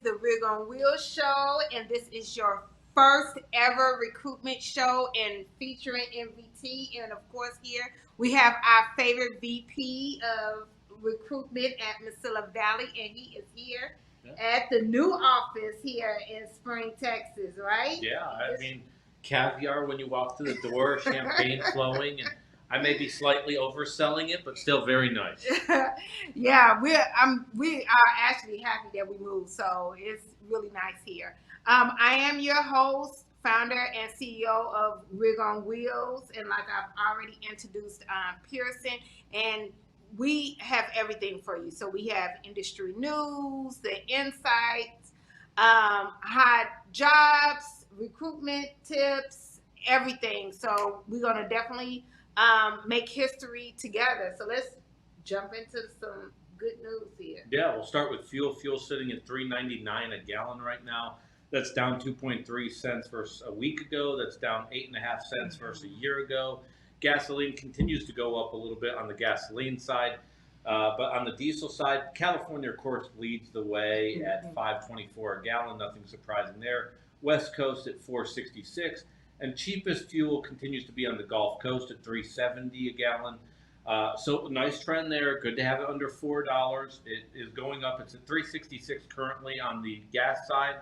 The Rig on Wheels show, and this is your first ever recruitment show and featuring MVT. And of course, here we have our favorite VP of recruitment at Mesilla Valley, and he is here at the new office here in Spring, Texas, right? Yeah, I mean, caviar when you walk through the door, champagne flowing, and I may be slightly overselling it, but still very nice. Yeah, we are actually happy that we moved, so it's really nice here. I am your host, founder, and CEO of Rig on Wheels, and like I've already introduced, Pierson, and we have everything for you. So we have industry news, the insights, hot jobs, recruitment tips, everything. So we're gonna definitely make history together. So let's jump into some good news here. Yeah, we'll start with fuel. Fuel sitting at $3.99 a gallon right now. That's down 2.3 cents versus a week ago. That's down 8.5 cents versus a year ago. Gasoline continues to go up a little bit on the gasoline side. But on the diesel side, California, of course, leads the way at $5.24 a gallon. Nothing surprising there. West Coast at $4.66. And cheapest fuel continues to be on the Gulf Coast at $3.70 a gallon. So nice trend there. Good to have it under $4. It is going up. It's at $3.66 currently on the gas side.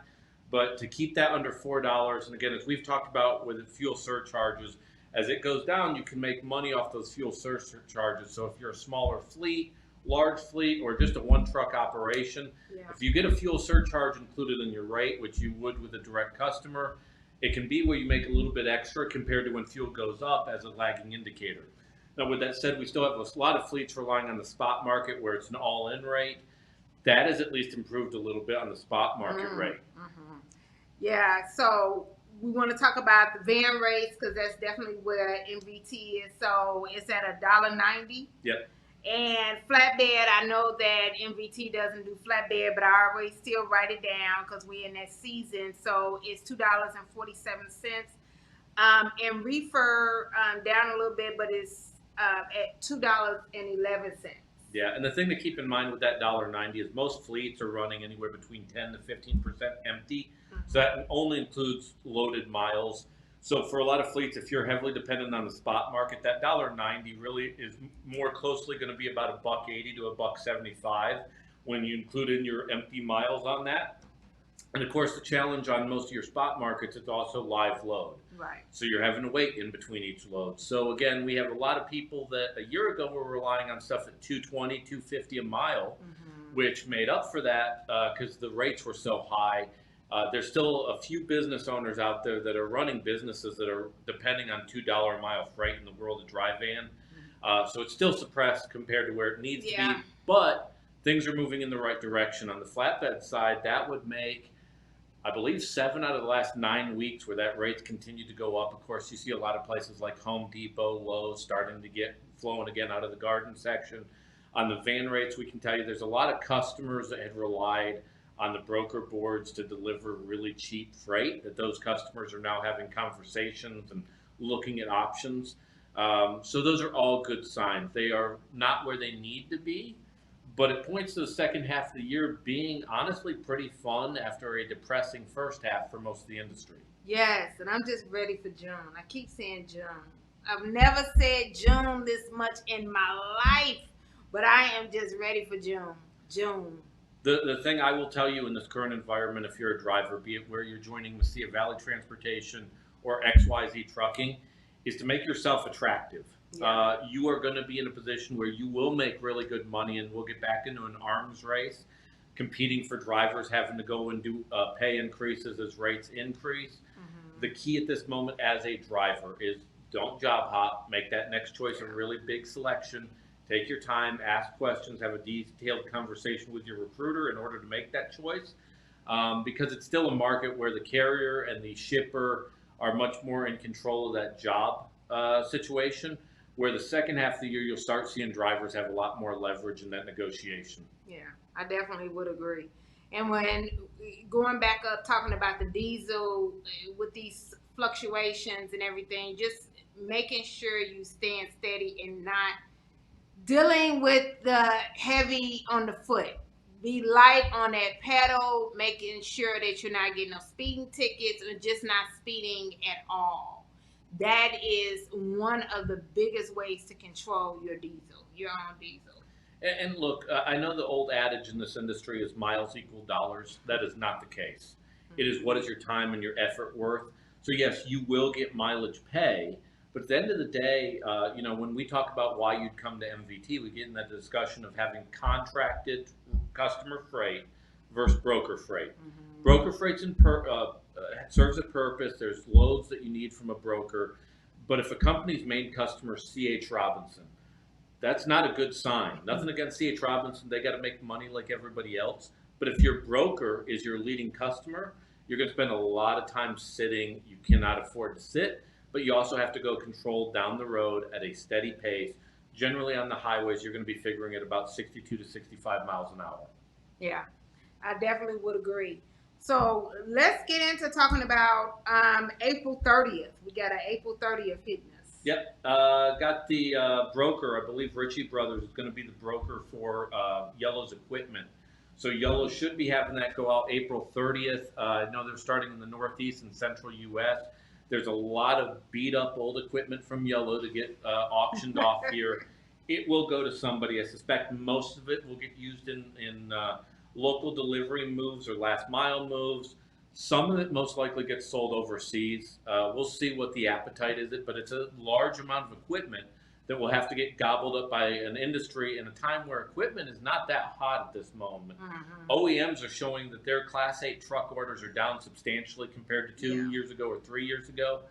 But to keep that under $4, and again, as we've talked about with fuel surcharges, as it goes down, you can make money off those fuel surcharges. So if you're a smaller fleet, large fleet, or just a one-truck operation, if you get a fuel surcharge included in your rate, which you would with a direct customer, it can be where you make a little bit extra compared to when fuel goes up as a lagging indicator. Now, with that said, we still have a lot of fleets relying on the spot market where it's an all-in rate. That has at least improved a little bit on the spot market rate. Yeah, so we want to talk about the van rates because that's definitely where MVT is. So it's at $1.90. Yep. And flatbed, I know that MVT doesn't do flatbed, but I always still write it down because we're in that season. So it's $2.47. And reefer down a little bit, but it's at $2.11. Yeah, and the thing to keep in mind with that $1.90 is most fleets are running anywhere between 10 to 15% empty. So that only includes loaded miles. So for a lot of fleets, if you're heavily dependent on the spot market, that $1.90 really is more closely going to be about $1.80 to $1.75 when you include in your empty miles on that. And of course, the challenge on most of your spot markets is also live load. Right. So you're having to wait in between each load. So again, we have a lot of people that a year ago were relying on stuff at $2.20, $2.50 a mile, which made up for that because the rates were so high. There's still a few business owners out there that are running businesses that are depending on $2 a mile freight in the world of dry van. So it's still suppressed compared to where it needs to be. But things are moving in the right direction. On the flatbed side, that would make, I believe, 7 out of the last 9 weeks where that rate's continued to go up. Of course, you see a lot of places like Home Depot, Lowe's starting to get flowing again out of the garden section. On the van rates, we can tell you there's a lot of customers that had relied on the broker boards to deliver really cheap freight, that those customers are now having conversations and looking at options. So those are all good signs. They are not where they need to be, but it points to the second half of the year being honestly pretty fun after a depressing first half for most of the industry. Yes, and I'm just ready for June. I keep saying June. I've never said June this much in my life, but I am just ready for June. June. The thing I will tell you in this current environment, if you're a driver, be it where you're joining Mesilla Valley Transportation or XYZ Trucking, is to make yourself attractive. You are going to be in a position where you will make really good money, and we'll get back into an arms race. competing for drivers, having to go and do pay increases as rates increase. The key at this moment as a driver is don't job hop, make that next choice a really big selection. Take your time, ask questions, have a detailed conversation with your recruiter in order to make that choice. Because it's still a market where the carrier and the shipper are much more in control of that job situation, where the second half of the year you'll start seeing drivers have a lot more leverage in that negotiation. Yeah, I definitely would agree. And when going back up, talking about the diesel with these fluctuations and everything, just making sure you stand steady and not dealing with the heavy on the foot. Be light on that pedal, making sure that you're not getting no speeding tickets or just not speeding at all. That is one of the biggest ways to control your own diesel. And look, I know the old adage in this industry is miles equal dollars. That is not the case. It is what is your time and your effort worth. So yes, you will get mileage pay, but at the end of the day, when we talk about why you'd come to MVT, we get in that discussion of having contracted customer freight versus broker freight. Broker freight's serves a purpose. There's loads that you need from a broker, but if a company's main customer is C.H. Robinson, that's not a good sign. Nothing against C.H. Robinson. They got to make money like everybody else. But if your broker is your leading customer, you're going to spend a lot of time sitting. You cannot afford to sit, but you also have to go controlled down the road at a steady pace. Generally on the highways, you're going to be figuring at about 62 to 65 miles an hour. Yeah, I definitely would agree. So let's get into talking about April 30th. We got an April 30th hitting us. Yep, got the broker. I believe Ritchie Brothers is going to be the broker for Yellow's equipment. So Yellow should be having that go out April 30th. I know they're starting in the Northeast and Central U.S. There's a lot of beat up old equipment from Yellow to get auctioned off here. It will go to somebody. I suspect most of it will get used in local delivery moves or last mile moves. Some of it most likely gets sold overseas. We'll see what the appetite is, but it's a large amount of equipment that will have to get gobbled up by an industry in a time where equipment is not that hot at this moment. OEMs are showing that their Class 8 truck orders are down substantially compared to 2 years ago or 3 years ago.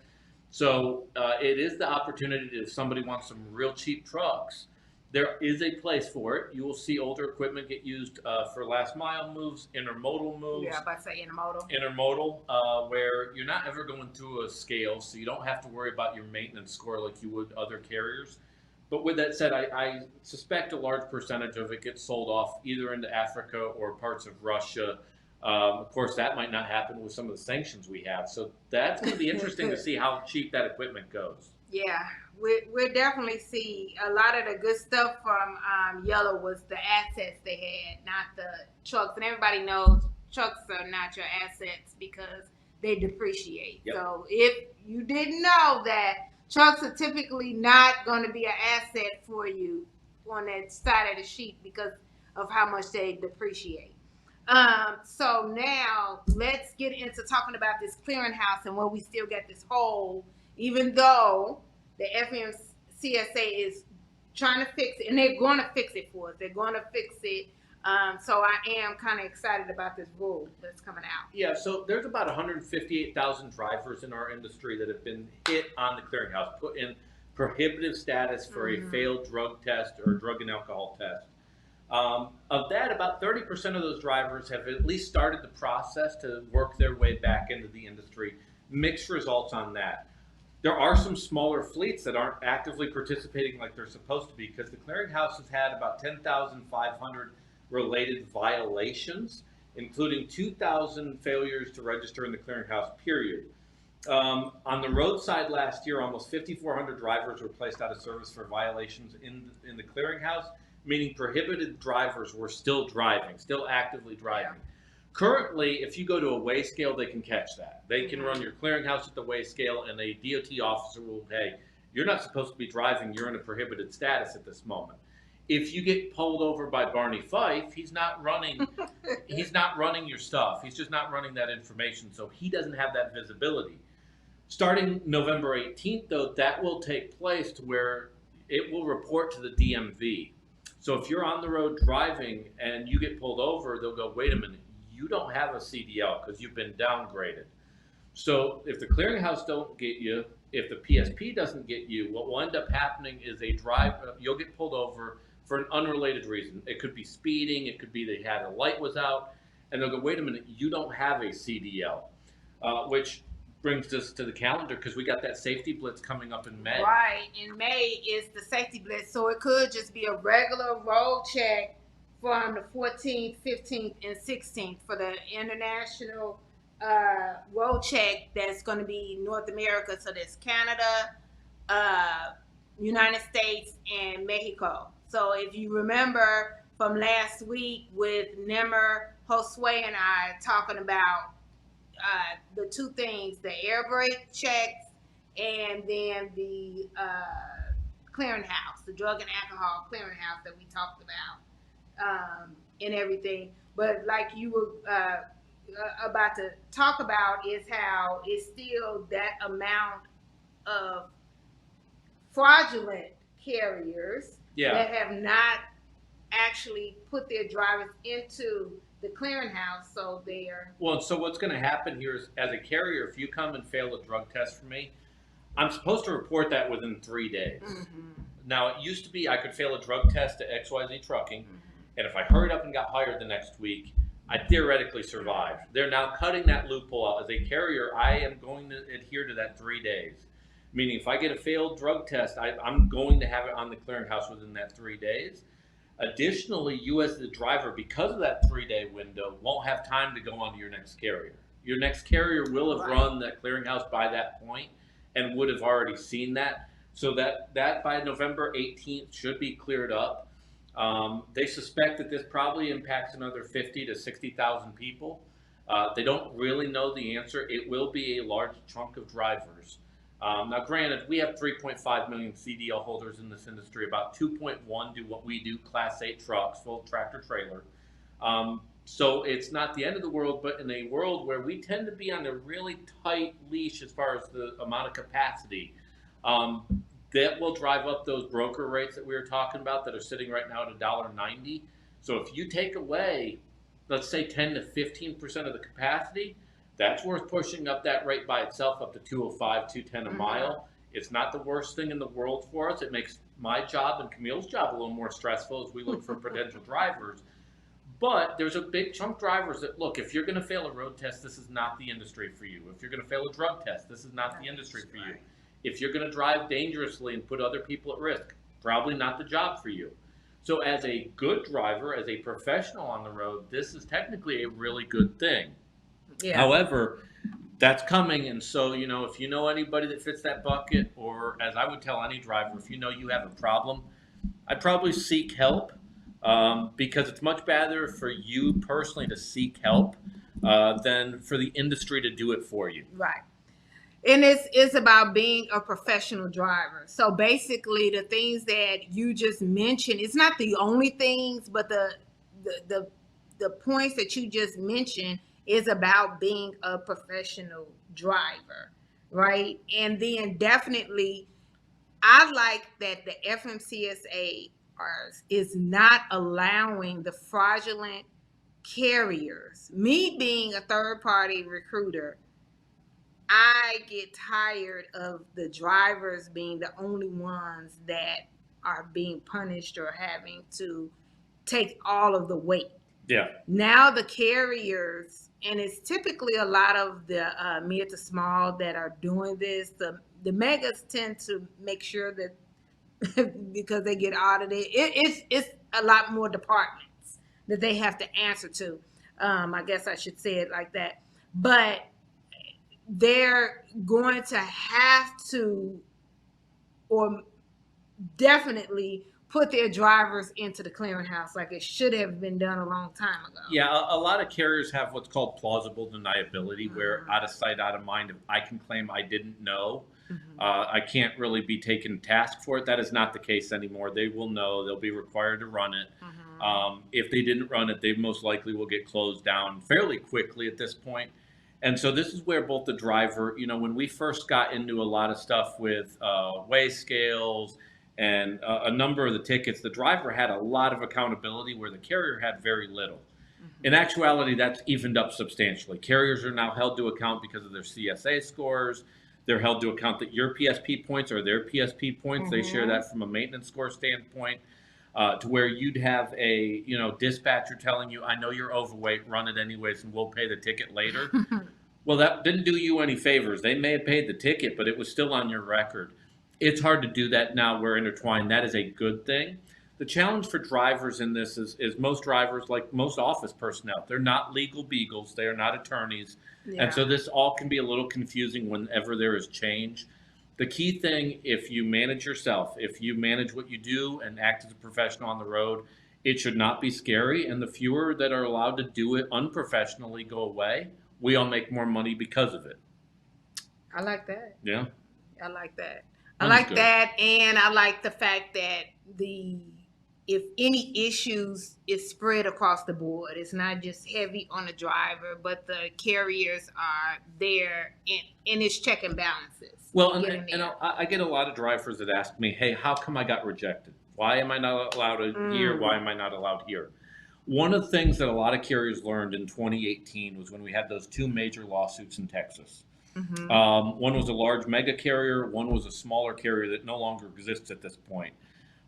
So it is the opportunity to, if somebody wants some real cheap trucks, there is a place for it. You will see older equipment get used for last mile moves, intermodal moves. Yeah, about to say intermodal. Intermodal, where you're not ever going through a scale, so you don't have to worry about your maintenance score like you would other carriers. But with that said, I suspect a large percentage of it gets sold off either into Africa or parts of Russia. Of course, that might not happen with some of the sanctions we have. So that's going to be interesting to see how cheap that equipment goes. Yeah, we'll definitely see a lot of the good stuff from Yellow was the assets they had, not the trucks. And everybody knows trucks are not your assets because they depreciate. Yep. So if you didn't know that, trucks are typically not going to be an asset for you on that side of the sheet because of how much they depreciate. So now let's get into talking about this clearinghouse and where we still get this hole, even though the FMCSA is trying to fix it, and they're going to fix it for us. They're going to fix it. So I am kind of excited about this rule that's coming out. Yeah, so there's about 158,000 drivers in our industry that have been hit on the clearinghouse, put in prohibitive status for a failed drug test or drug and alcohol test. Of that, about 30% of those drivers have at least started the process to work their way back into the industry. Mixed results on that. There are some smaller fleets that aren't actively participating like they're supposed to be because the clearinghouse has had about 10,500 related violations, including 2,000 failures to register in the clearinghouse, period. On the roadside last year, almost 5,400 drivers were placed out of service for violations in the clearinghouse, meaning prohibited drivers were still driving, still actively driving. Yeah. Currently, if you go to a weigh scale, they can catch that. They can run your clearinghouse at the weigh scale, and a DOT officer will, hey, you're not supposed to be driving. You're in a prohibited status at this moment. If you get pulled over by Barney Fife, he's not running. He's not running your stuff. He's just not running that information, so he doesn't have that visibility. Starting November 18th, though, that will take place to where it will report to the DMV. So if you're on the road driving and you get pulled over, they'll go, wait a minute, you don't have a CDL because you've been downgraded. So if the clearinghouse don't get you, if the PSP doesn't get you, what will end up happening is you'll get pulled over for an unrelated reason. It could be speeding, it could be they had a light was out, and they'll go, wait a minute, you don't have a CDL, which brings us to the calendar because we got that safety blitz coming up in May. Right, in May is the safety blitz, so it could just be a regular road check from the 14th, 15th, and 16th for the international road check that's going to be North America. So there's Canada, United States, and Mexico. So if you remember from last week with Nimmer, Josue, and I talking about the two things, the air brake checks and then the clearinghouse, the drug and alcohol clearinghouse that we talked about and everything. But like you were about to talk about is how it's still that amount of fraudulent carriers that have not actually put their drivers into the clearinghouse, so they're... Well, so what's going to happen here is, as a carrier, if you come and fail a drug test for me, I'm supposed to report that within 3 days. Now, it used to be I could fail a drug test at XYZ Trucking, and if I hurried up and got hired the next week, I theoretically survived. They're now cutting that loophole out. As a carrier, I am going to adhere to that 3 days. Meaning, if I get a failed drug test, I'm going to have it on the clearinghouse within that 3 days. Additionally, you as the driver, because of that 3-day window, won't have time to go on to your next carrier. Your next carrier will have run that clearinghouse by that point and would have already seen that. So that by November 18th should be cleared up. They suspect that this probably impacts another 50 to 60,000 people. They don't really know the answer. It will be a large chunk of drivers. Now, granted, we have 3.5 million CDL holders in this industry. About 2.1 do what we do, Class 8 trucks, full tractor trailer. So it's not the end of the world, but in a world where we tend to be on a really tight leash as far as the amount of capacity, that will drive up those broker rates that we were talking about that are sitting right now at $1.90. So if you take away, let's say 10 to 15% of the capacity, that's worth pushing up that rate by itself up to $205, $210 a mile. It's not the worst thing in the world for us. It makes my job and Kameel's job a little more stressful as we look for potential drivers. But there's a big chunk of drivers that, look, if you're going to fail a road test, this is not the industry for you. If you're going to fail a drug test, this is not the industry for you. If you're going to drive dangerously and put other people at risk, probably not the job for you. So as a good driver, as a professional on the road, this is technically a really good thing. Yeah. However, that's coming, and so, if you know anybody that fits that bucket, or as I would tell any driver, if you know you have a problem, I'd probably seek help, because it's much better for you personally to seek help than for the industry to do it for you. Right. And it's about being a professional driver. So basically, the things that you just mentioned, it's not the only things, but the points that you just mentioned is about being a professional driver, right? And then definitely, I like that the FMCSA is not allowing the fraudulent carriers. Me being a third-party recruiter, I get tired of the drivers being the only ones that are being punished or having to take all of the weight. Yeah. Now the carriers, and it's typically a lot of the mid to small that are doing this. The megas tend to make sure that because they get audited, it's a lot more departments that they have to answer to. I guess I should say it like that. But they're going to have to, or definitely put their drivers into the clearinghouse like it should have been done a long time ago. Yeah, a lot of carriers have what's called plausible deniability, where out of sight, out of mind, if I can claim I didn't know, I can't really be taken task for it. That is not the case anymore. They will know. They'll be required to run it. If they didn't run it, they most likely will get closed down fairly quickly at this point. And so this is where both the driver, when we first got into a lot of stuff with weigh scales And a number of the tickets, the driver had a lot of accountability where the carrier had very little. In actuality, that's evened up substantially. Carriers are now held to account because of their CSA scores. They're held to account that your PSP points are their PSP points. They share that from a maintenance score standpoint. To where you'd have a dispatcher telling you, I know you're overweight, run it anyways, and we'll pay the ticket later. Well, that didn't do you any favors. They may have paid the ticket, but it was still on your record. It's hard to do that now. We're intertwined. That is a good thing. The challenge for drivers in this is most drivers, like most office personnel, they're not legal beagles. They are not attorneys. Yeah. And so this all can be a little confusing whenever there is change. The key thing, if you manage yourself, if you manage what you do and act as a professional on the road, it should not be scary. And the fewer that are allowed to do it unprofessionally go away, we all make more money because of it. I like that. Yeah. I like that. And I like the fact that if any issues is spread across the board. It's not just heavy on the driver, but the carriers are there and it's check and balances. Well, and I get a lot of drivers that ask me, hey, how come I got rejected? Why am I not allowed here? Why am I not allowed here? One of the things that a lot of carriers learned in 2018 was when we had those two major lawsuits in Texas. One was a large mega carrier. One was a smaller carrier that no longer exists at this point.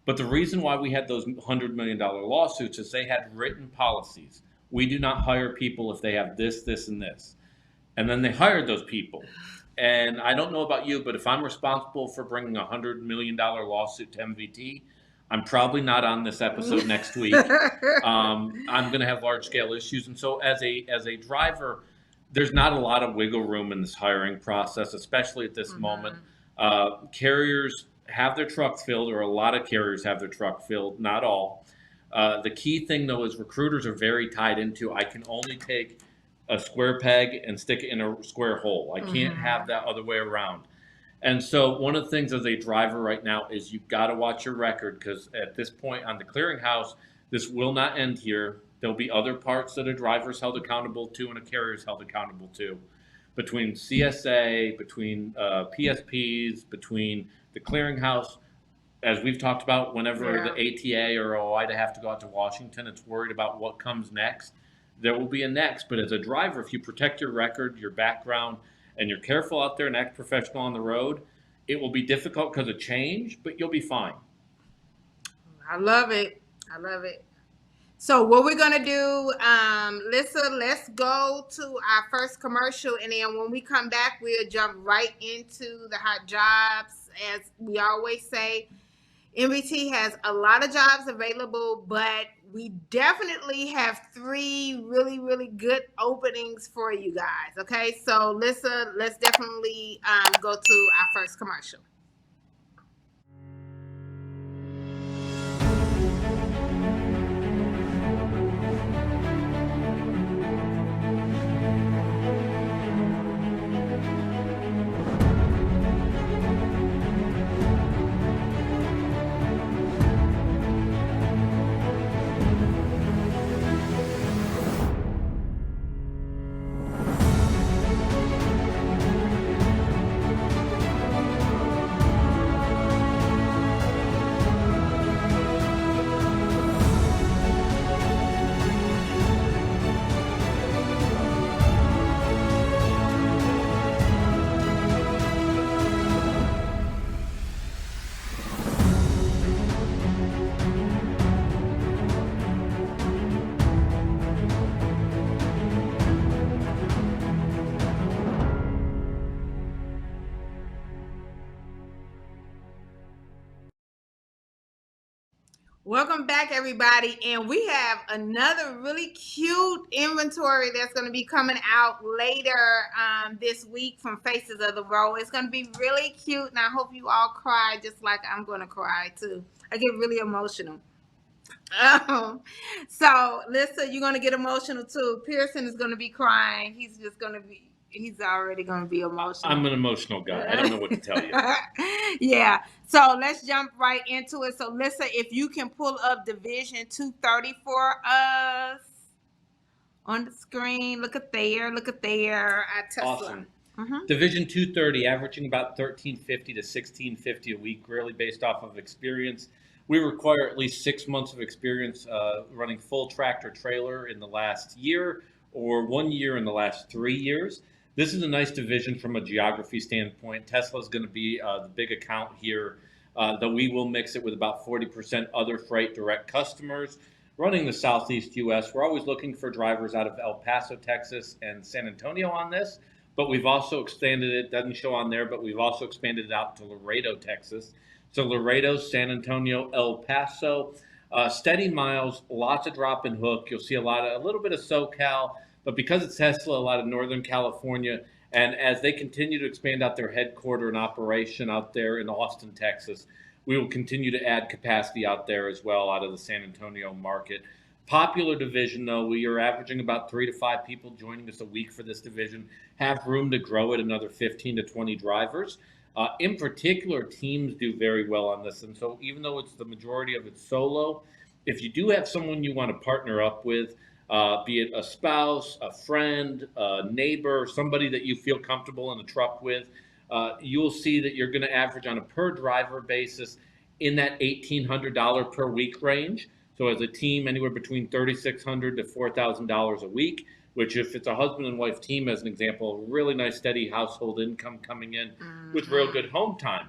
But the reason why we had those $100 million lawsuits is they had written policies. We do not hire people if they have this, this, and this. And then they hired those people. And I don't know about you, but if I'm responsible for bringing a $100 million lawsuit to MVT, I'm probably not on this episode next week. I'm going to have large scale issues. And so as a driver, there's not a lot of wiggle room in this hiring process, especially at this moment. Carriers have their truck filled, or a lot of carriers have their truck filled, not all. The key thing, though, is recruiters are very tied into, I can only take a square peg and stick it in a square hole. I can't have that other way around. And so one of the things as a driver right now is you've got to watch your record, because at this point on the clearinghouse, this will not end here. There'll be other parts that a driver's held accountable to and a carrier's held accountable to. Between CSA, between PSPs, between the clearinghouse, as we've talked about, whenever the ATA or OIDA have to go out to Washington, it's worried about what comes next. There will be a next, but as a driver, if you protect your record, your background, and you're careful out there and act professional on the road, it will be difficult because of change, but you'll be fine. I love it. I love it. So what we're going to do, Lissa, let's go to our first commercial. And then when we come back, we'll jump right into the hot jobs. As we always say, MVT has a lot of jobs available, but we definitely have 3 really, really good openings for you guys. Okay, so Lissa, let's definitely go to our first commercial. Welcome back, everybody, and we have another really cute inventory that's going to be coming out later this week from Faces of the Road. It's going to be really cute, and I hope you all cry just like I'm going to cry too. I get really emotional. So, Lissa, you're going to get emotional too. Pierson is going to be crying. He's already going to be emotional. I'm an emotional guy. I don't know what to tell you. Yeah. So let's jump right into it. So, Lissa, if you can pull up Division 230 for us on the screen. Look at there. I touched awesome. Division 230, averaging about 1350 to 1650 a week, really based off of experience. We require at least 6 months of experience running full tractor trailer in the last year or 1 year in the last 3 years. This is a nice division from a geography standpoint. Tesla is going to be the big account here, though we will mix it with about 40% other freight direct customers. Running the Southeast U.S., we're always looking for drivers out of El Paso, Texas, and San Antonio on this, but we've also expanded it, doesn't show on there, but we've also expanded it out to Laredo, Texas. So Laredo, San Antonio, El Paso, steady miles, lots of drop and hook. You'll see a little bit of SoCal, but because it's Tesla, a lot of Northern California. And as they continue to expand out their headquarter and operation out there in Austin, Texas, we will continue to add capacity out there as well out of the San Antonio market. Popular division, though, we are averaging about 3 to 5 people joining us a week for this division. Have room to grow it another 15 to 20 drivers. In particular, teams do very well on this. And so even though it's the majority of it's solo, if you do have someone you want to partner up with, be it a spouse, a friend, a neighbor, somebody that you feel comfortable in a truck with, you'll see that you're going to average on a per driver basis in that $1,800 per week range. So as a team, anywhere between $3,600 to $4,000 a week, which if it's a husband and wife team, as an example, really nice steady household income coming in with real good home time.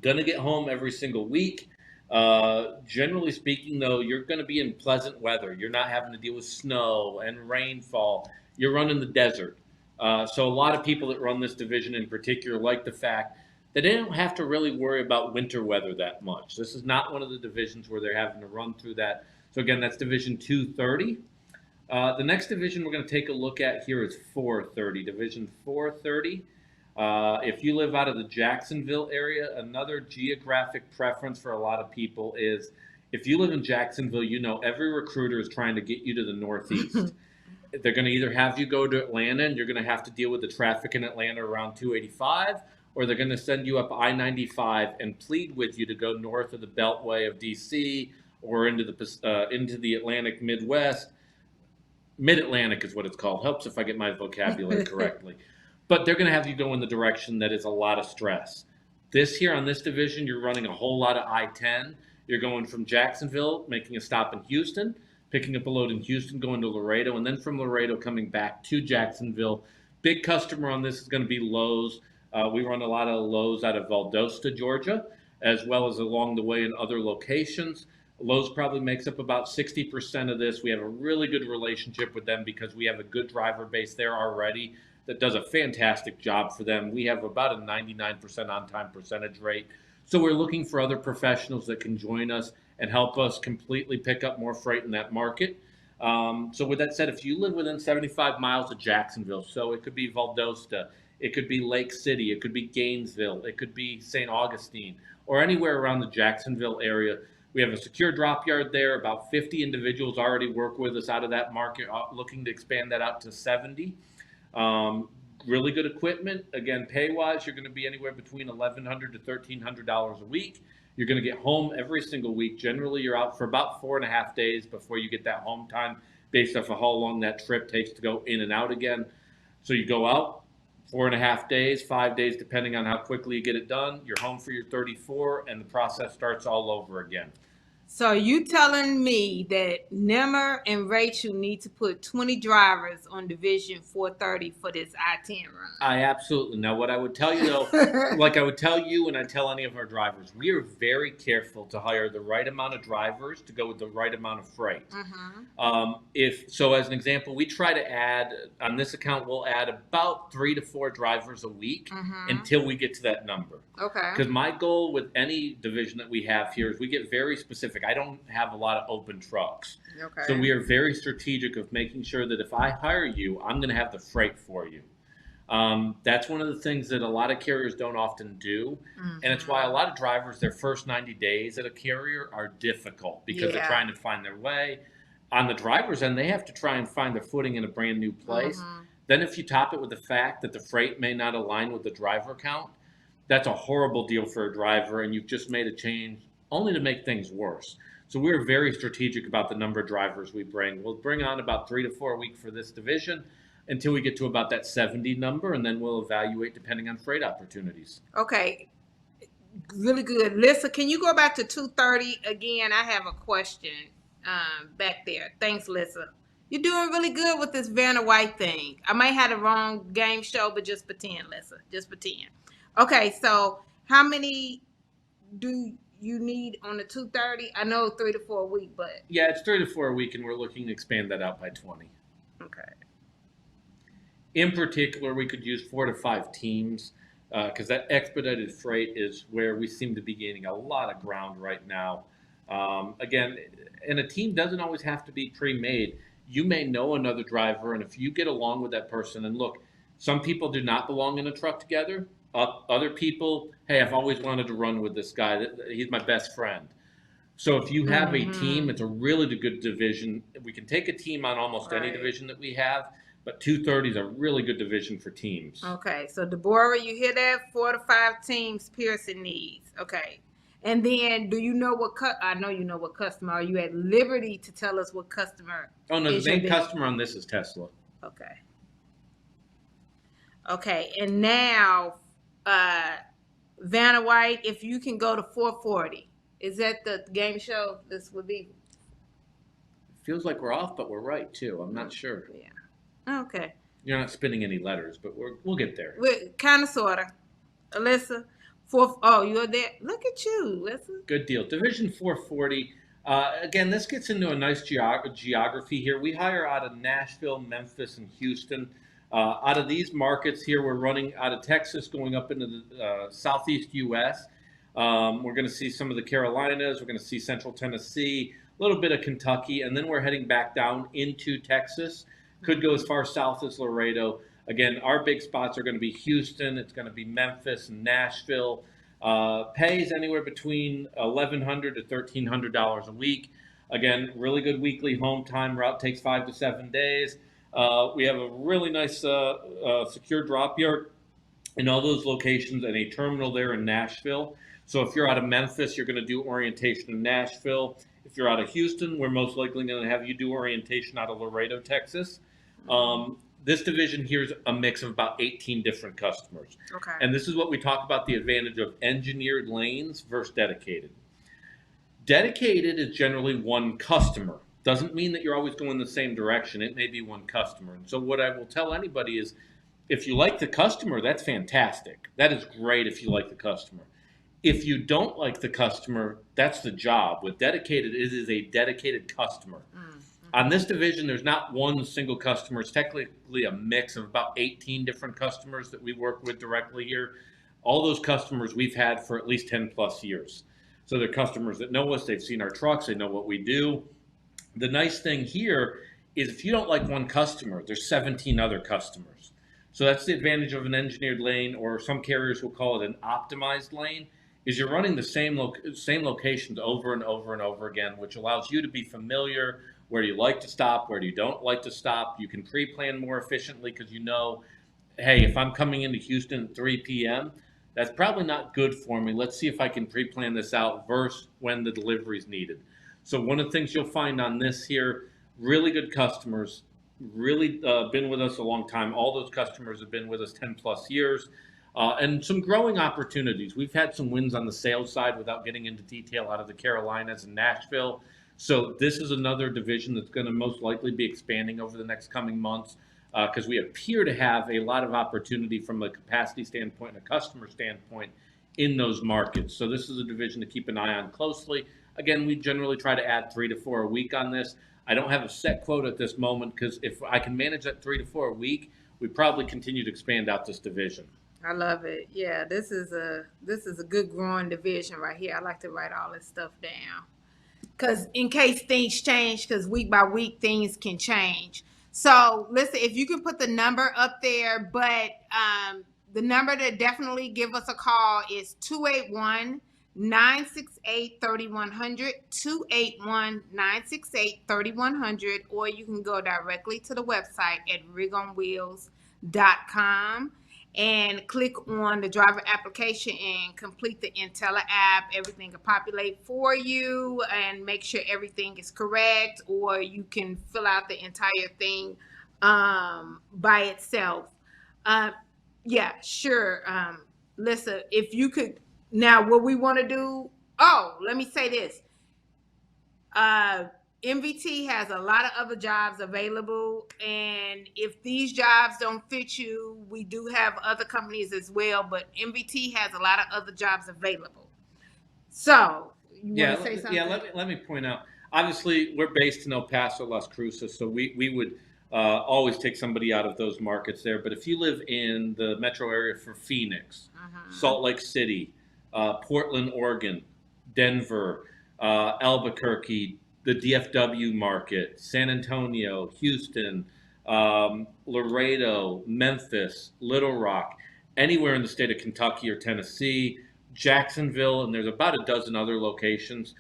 Going to get home every single week. Generally speaking, though, you're going to be in pleasant weather. You're not having to deal with snow and rainfall. You're running the desert. So a lot of people that run this division in particular like the fact that they don't have to really worry about winter weather that much. This is not one of the divisions where they're having to run through that. So again, that's Division 230. The next division we're going to take a look at here is 430. Division 430. If you live out of the Jacksonville area, another geographic preference for a lot of people is if you live in Jacksonville, you know every recruiter is trying to get you to the Northeast. They're going to either have you go to Atlanta and you're going to have to deal with the traffic in Atlanta around 285, or they're going to send you up I-95 and plead with you to go north of the Beltway of D.C. or into the Atlantic Midwest. Mid-Atlantic is what it's called. Helps if I get my vocabulary correctly. But they're going to have you go in the direction that is a lot of stress. This here on this division, you're running a whole lot of I-10. You're going from Jacksonville, making a stop in Houston, picking up a load in Houston, going to Laredo, and then from Laredo coming back to Jacksonville. Big customer on this is going to be Lowe's. We run a lot of Lowe's out of Valdosta, Georgia, as well as along the way in other locations. Lowe's probably makes up about 60% of this. We have a really good relationship with them because we have a good driver base there already that does a fantastic job for them. We have about a 99% on-time percentage rate. So we're looking for other professionals that can join us and help us completely pick up more freight in that market. So with that said, if you live within 75 miles of Jacksonville, so it could be Valdosta, it could be Lake City, it could be Gainesville, it could be St. Augustine, or anywhere around the Jacksonville area, we have a secure drop yard there. About 50 individuals already work with us out of that market, looking to expand that out to 70. Really good equipment. Again, pay-wise, you're going to be anywhere between $1,100 to $1,300 a week. You're going to get home every single week. Generally, you're out for about 4.5 days before you get that home time based off of how long that trip takes to go in and out again. So you go out 4.5 days, 5 days, depending on how quickly you get it done. You're home for your 34, and the process starts all over again. So you telling me that Nimmer and Rachel need to put 20 drivers on Division 430 for this I-10 run? I absolutely. Now, what I would tell you, though, like I would tell you and I tell any of our drivers, we are very careful to hire the right amount of drivers to go with the right amount of freight. So, as an example, we try to add, on this account, we'll add about 3 to 4 drivers a week until we get to that number. Okay. Because my goal with any division that we have here is we get very specific. I don't have a lot of open trucks. Okay. So we are very strategic of making sure that if I hire you, I'm going to have the freight for you. That's one of the things that a lot of carriers don't often do. And it's why a lot of drivers, their first 90 days at a carrier are difficult because they're trying to find their way. On the driver's end, they have to try and find their footing in a brand new place. Then if you top it with the fact that the freight may not align with the driver count, that's a horrible deal for a driver, and you've just made a change only to make things worse. So we're very strategic about the number of drivers we bring. We'll bring on about 3 to 4 a week for this division. until we get to about that 70 number, and then we'll evaluate depending on freight opportunities. Okay. Really good. Lisa, can you go back to 230 again? I have a question back there. Thanks, Lisa. You're doing really good with this Vanna White thing. I might have the wrong game show, but just pretend, Lisa. Just pretend. Okay, so how many do you need on the 230? I know 3 to 4 a week, but Yeah, it's 3 to 4 a week, and we're looking to expand that out by 20. okay. In particular, we could use 4 to 5 teams because that expedited freight is where we seem to be gaining a lot of ground right now. Again, and a team doesn't always have to be pre-made. You may know another driver, and if you get along with that person, and look, some people do not belong in a truck together. Other people, hey, I've always wanted to run with this guy. He's my best friend. So if you have a team, it's a really good division. We can take a team on almost any division that we have, but 230 is a really good division for teams. Okay, so Deborah, you hear that? 4 to 5 teams Pierson needs. Okay. And then, do you know what I know you know what customer. Are you at liberty to tell us what customer? Oh, no, the main customer on this is Tesla. Okay. Okay, and now, Vanna White, if you can go to 440, is that the game show? This would be. Feels like we're off, but we're right, too. I'm not sure. Yeah. Okay. You're not spinning any letters, but we'll get there. We're kind of, sort of. Alyssa? Oh, you're there. Look at you. Listen. Good deal. Division 440. Again, this gets into a nice geography here. We hire out of Nashville, Memphis, and Houston. Out of these markets here, we're running out of Texas, going up into the southeast U.S. We're going to see some of the Carolinas. We're going to see Central Tennessee, a little bit of Kentucky, and then we're heading back down into Texas. Could go as far south as Laredo. Again, our big spots are going to be Houston. It's going to be Memphis and Nashville. Pays anywhere between $1,100 to $1,300 a week. Again, really good weekly home time. Route takes 5 to 7 days. We have a really nice secure drop yard in all those locations and a terminal there in Nashville. So if you're out of Memphis, you're going to do orientation in Nashville. If you're out of Houston, we're most likely going to have you do orientation out of Laredo, Texas. This division here is a mix of about 18 different customers. Okay. And this is what we talk about, the advantage of engineered lanes versus dedicated. Dedicated is generally one customer. Doesn't mean that you're always going the same direction. It may be one customer. And so what I will tell anybody is, if you like the customer, that's fantastic. That is great if you like the customer. If you don't like the customer, that's the job. With dedicated, it is a dedicated customer. On this division, there's not one single customer. It's technically a mix of about 18 different customers that we work with directly here. All those customers we've had for at least 10 plus years. So they're customers that know us. They've seen our trucks. They know what we do. The nice thing here is if you don't like one customer, there's 17 other customers. So that's the advantage of an engineered lane, or some carriers will call it an optimized lane, is you're running the same locations over and over and over again, which allows you to be familiar. Where do you like to stop? Where do you don't like to stop? You can pre-plan more efficiently because you know, hey, if I'm coming into Houston at 3 p.m., that's probably not good for me. Let's see if I can pre-plan this out versus when the delivery is needed. So one of the things you'll find on this here, really good customers, really been with us a long time. All those customers have been with us 10 plus years. And some growing opportunities. We've had some wins on the sales side without getting into detail out of the Carolinas and Nashville. So this is another division that's going to most likely be expanding over the next coming months because we appear to have a lot of opportunity from a capacity standpoint and a customer standpoint in those markets. So this is a division to keep an eye on closely. Again, we generally try to add 3 to 4 a week on this. I don't have a set quote at this moment because if I can manage that 3 to 4 a week, we probably continue to expand out this division. I love it. Yeah, this is a good growing division right here. I like to write all this stuff down. Because in case things change, because week by week things can change. So listen, if you can put the number up there, but the number to definitely give us a call is 281-968-3100, 281-968-3100, or you can go directly to the website at rigonwheels.com. and click on the driver application and complete the Intella app. Everything will populate for you and make sure everything is correct, or you can fill out the entire thing by itself. Yeah, sure. Listen, if you could, now what we want to do, oh, let me say this. MVT has a lot of other jobs available, and if these jobs don't fit you, we do have other companies as well, but MVT has a lot of other jobs available. So, you want to say something? Yeah, let me point out. Obviously, we're based in El Paso, Las Cruces, so we would always take somebody out of those markets there. But if you live in the metro area for Phoenix, Salt Lake City, Portland, Oregon, Denver, Albuquerque, the DFW market, San Antonio, Houston, Laredo, Memphis, Little Rock, anywhere in the state of Kentucky or Tennessee, Jacksonville, and there's about a dozen other locations.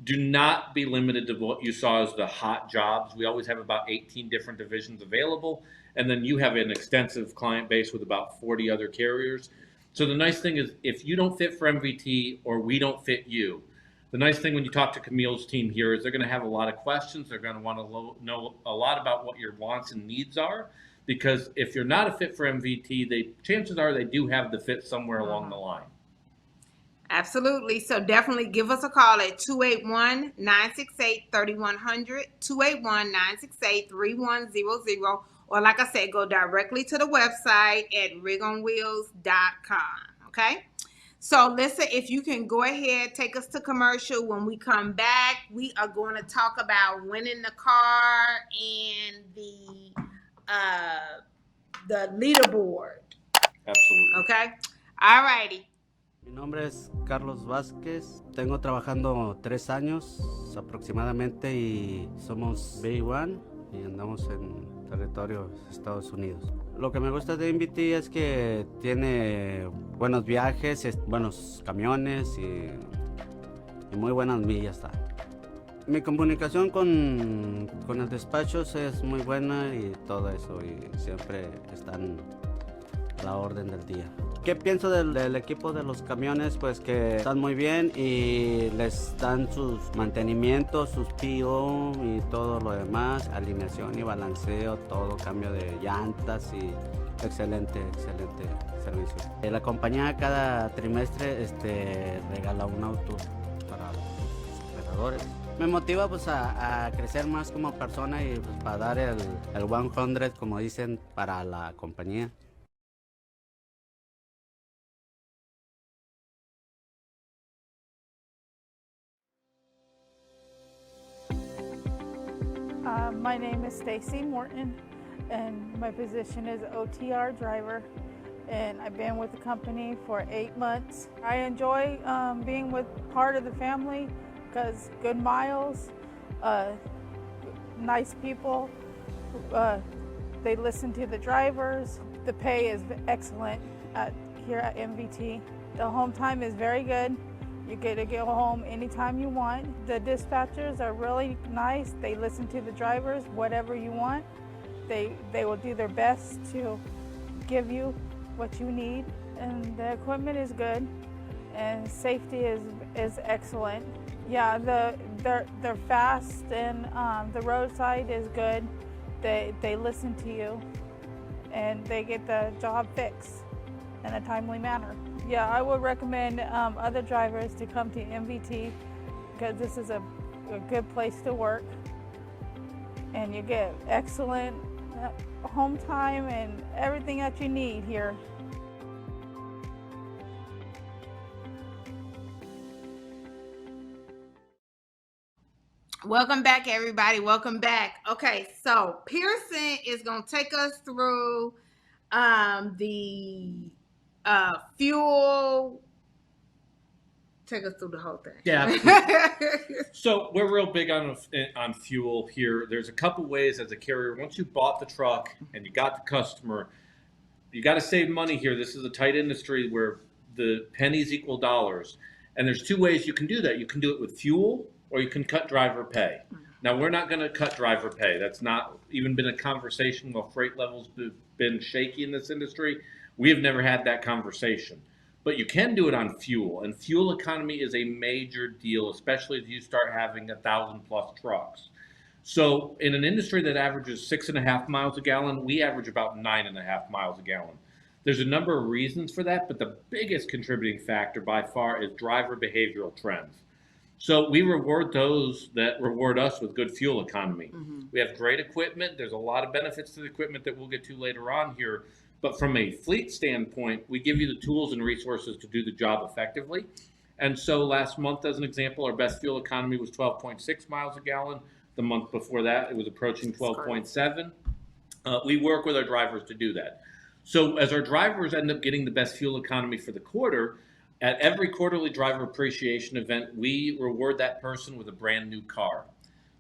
Do not be limited to what you saw as the hot jobs. We always have about 18 different divisions available, and then you have an extensive client base with about 40 other carriers. So the nice thing is, if you don't fit for MVT or we don't fit you, the nice thing when you talk to Kameel's team here is they're going to have a lot of questions. They're going to want to know a lot about what your wants and needs are, because if you're not a fit for MVT, chances are they do have the fit somewhere along the line. Absolutely. So definitely give us a call at 281-968-3100, 281-968-3100, or like I said, go directly to the website at rigonwheels.com. Okay? So listen, if you can go ahead, take us to commercial. When we come back, we are going to talk about winning the car and the leaderboard. Absolutely. Okay? All righty. Mi nombre es Carlos Vázquez, tengo trabajando 3 años aproximadamente y somos B1 y andamos en territorio Estados Unidos. Lo que me gusta de MVT es que tiene buenos viajes, buenos camiones y muy buenas millas. Mi comunicación con el despacho es muy buena y todo eso, y siempre están a la orden del día. ¿Qué pienso del equipo de los camiones? Pues que están muy bien y les dan sus mantenimientos, sus PO y todo lo demás, alineación y balanceo, todo, cambio de llantas y excelente servicio. La compañía cada trimestre regala un auto para los operadores. Me motiva pues a crecer más como persona y pues, para dar el 100, como dicen, para la compañía. My name is Stacy Morton, and my position is OTR driver, and I've been with the company for 8 months. I enjoy being with part of the family because good miles, nice people, they listen to the drivers. The pay is excellent here at MVT. The home time is very good. You get to go home anytime you want. The dispatchers are really nice. They listen to the drivers, whatever you want. They will do their best to give you what you need. And the equipment is good, and safety is excellent. Yeah, they're fast, and the roadside is good. They listen to you, and they get the job fixed in a timely manner. Yeah, I would recommend other drivers to come to MVT because this is a good place to work, and you get excellent home time and everything that you need here. Welcome back, everybody. Welcome back. Okay, so Pierson is going to take us through the fuel. Take us through the whole thing. Yeah. So we're real big on fuel here. There's a couple ways as a carrier. Once you bought the truck and you got the customer, you got to save money here. This is a tight industry where the pennies equal dollars. And there's 2 ways you can do that. You can do it with fuel, or you can cut driver pay. Now, we're not going to cut driver pay. That's not even been a conversation while freight levels have been shaky in this industry. We have never had that conversation. But you can do it on fuel, and fuel economy is a major deal, especially if you start having 1,000+ trucks. So in an industry that averages 6.5 miles a gallon, we average about 9.5 miles a gallon. There's a number of reasons for that, but the biggest contributing factor by far is driver behavioral trends. So we reward those that reward us with good fuel economy. We have great equipment. There's a lot of benefits to the equipment that we'll get to later on here. But from a fleet standpoint, we give you the tools and resources to do the job effectively. And so last month, as an example, our best fuel economy was 12.6 miles a gallon. The month before that, it was approaching 12.7. We work with our drivers to do that. So as our drivers end up getting the best fuel economy for the quarter, at every quarterly driver appreciation event, we reward that person with a brand new car.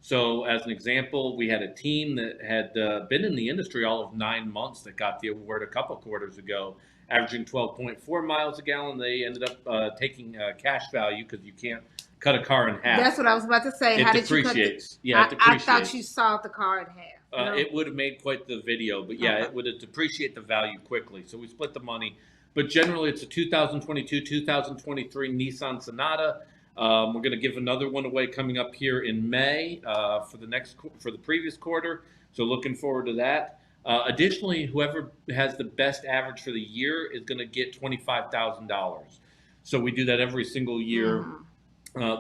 So as an example, we had a team that had been in the industry all of 9 months that got the award a couple quarters ago, averaging 12.4 miles a gallon. They ended up taking cash value because you can't cut a car in half. That's what I was about to say. It How depreciates. Did you cut it depreciates. I thought you sawed the car in half. No? It would have made quite the video, but yeah, It would have depreciate the value quickly. So we split the money. But generally, it's a 2022, 2023 Nissan Sonata. We're going to give another one away coming up here in May for the previous quarter. So looking forward to that. Additionally, whoever has the best average for the year is going to get $25,000. So we do that every single year.